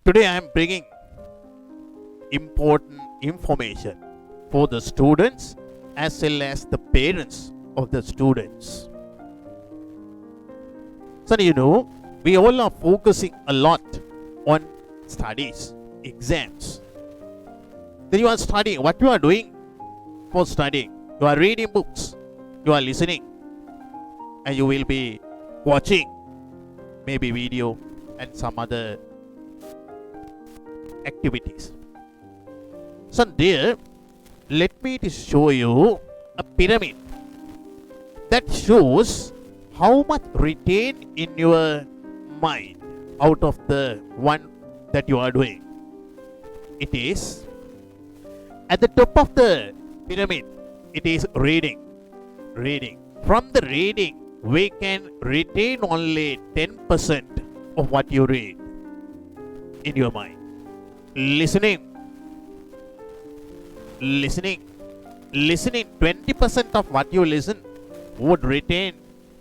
Today I am bringing important information for the students as well as the parents of the students. So, we all are focusing a lot on studies, exams. Then you are studying. What you are doing for studying? You are reading books, you are listening, and you will be watching maybe video and some other activities. So there, let me to show you a pyramid that shows how much retain in your mind out of the one that you are doing. It is at the top of the pyramid, it is reading. From the reading, we can retain only 10% of what you read in your mind. Listening, 20% of what you listen would retain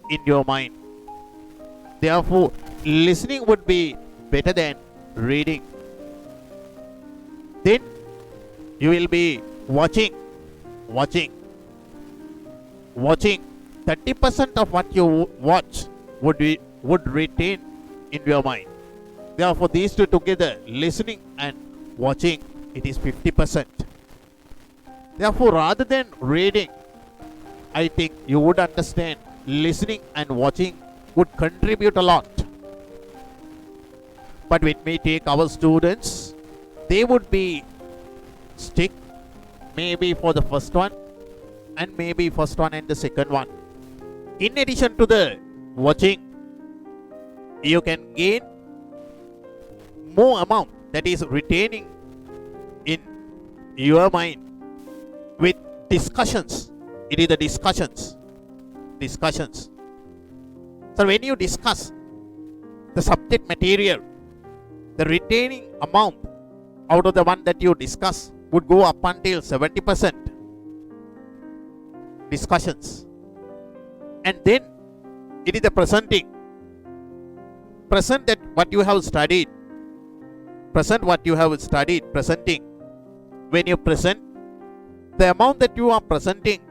in your mind. Therefore, listening would be better than reading. Then you will be watching. 30% of what you watch would retain in your mind. Therefore, these two together, listening and watching, it is 50%. Therefore, rather than reading, I think you would understand listening and watching would contribute a lot. But when we take our students, they would be stick maybe for the first one and maybe first one and the second one. In addition to the watching, you can gain more amount that is retaining in your mind with discussions. It is the discussions. So when you discuss the subject material, the retaining amount out of the one that you discuss would go up until 70%. Discussions. And then it is the presenting. Present that what you have studied. Presenting. When you present, the amount that you are presenting,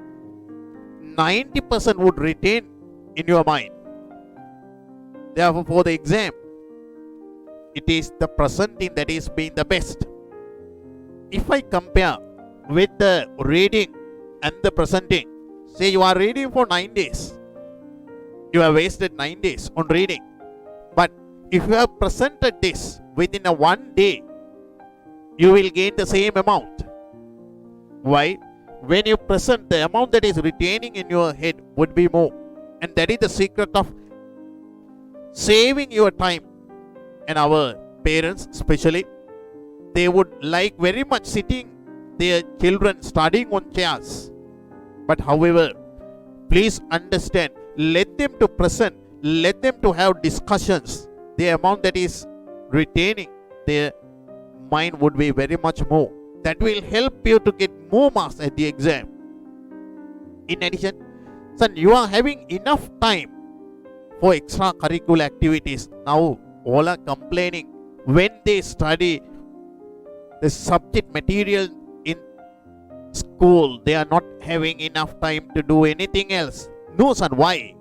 90% would retain in your mind. Therefore, for the exam, it is the presenting that is being the best. If I compare with the reading and the presenting, say you are reading for 9 days, you have wasted 9 days on reading. But if you have presented this within a 1 day, you will gain the same amount. Why? When you present, the amount that is retaining in your head would be more. And that is the secret of saving your time. And our parents especially, they would like very much sitting their children studying on chairs. But however, please understand, let them to present, let them to have discussions. The amount that is retaining their mind would be very much more. That will help you to get more marks at the exam. In addition, son, you are having enough time for extracurricular activities. Now, all are complaining when they study the subject material in school, they are not having enough time to do anything else. No, son, why?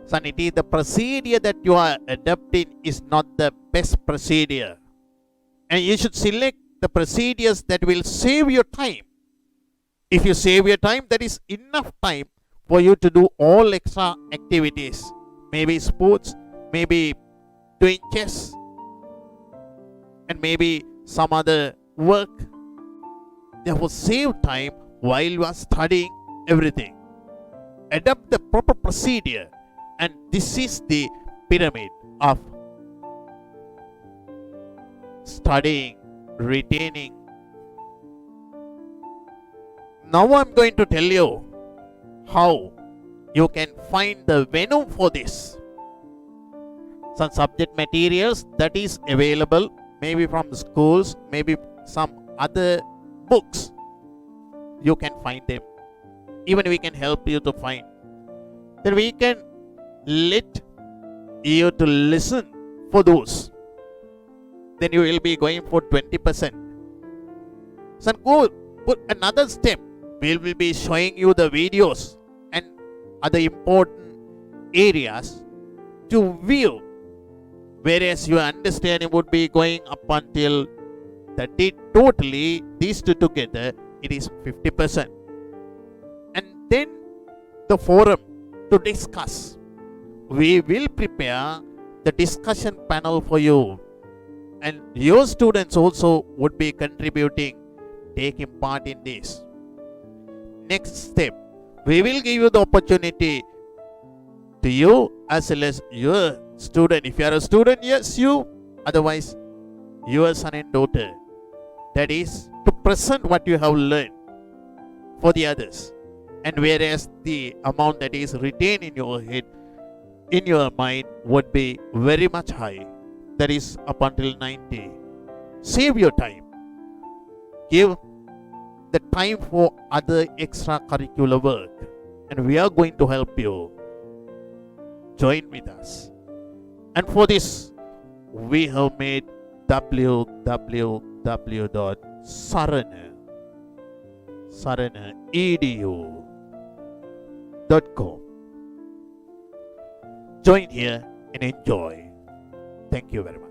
Son, it is the procedure that you are adopting is not the best procedure. And you should select the procedures that will save your time. If you save your time, that is enough time for you to do all extra activities. Maybe sports, maybe doing chess, and maybe some other work. Therefore, save time while you are studying everything. Adopt the proper procedure. And this is the pyramid of studying, retaining. Now I'm going to tell you how you can find the venue for this. Some subject materials that is available, maybe from schools, maybe some other books. You can find them. Even we can help you to find. Then we can let you to listen for those. then you will be going for 20%. So go put another step. We will be showing you the videos and other important areas to view, whereas your understanding would be going up until 30. Totally, these two together, it is 50%. And then the forum to discuss. We will prepare the discussion panel for you, and your students also would be contributing, taking part in this. Next step, we will give you the opportunity to you as well as your student. If you are a student, yes, you, otherwise your son and daughter. That is to present what you have learned for the others. And whereas the amount that is retained in your head, in your mind, would be very much high. That is up until 90. Save your time. Give the time for other extracurricular work. And we are going to help you. Join with us. And for this, we have made www.sarana.edu.com. Join here and enjoy. Thank you very much.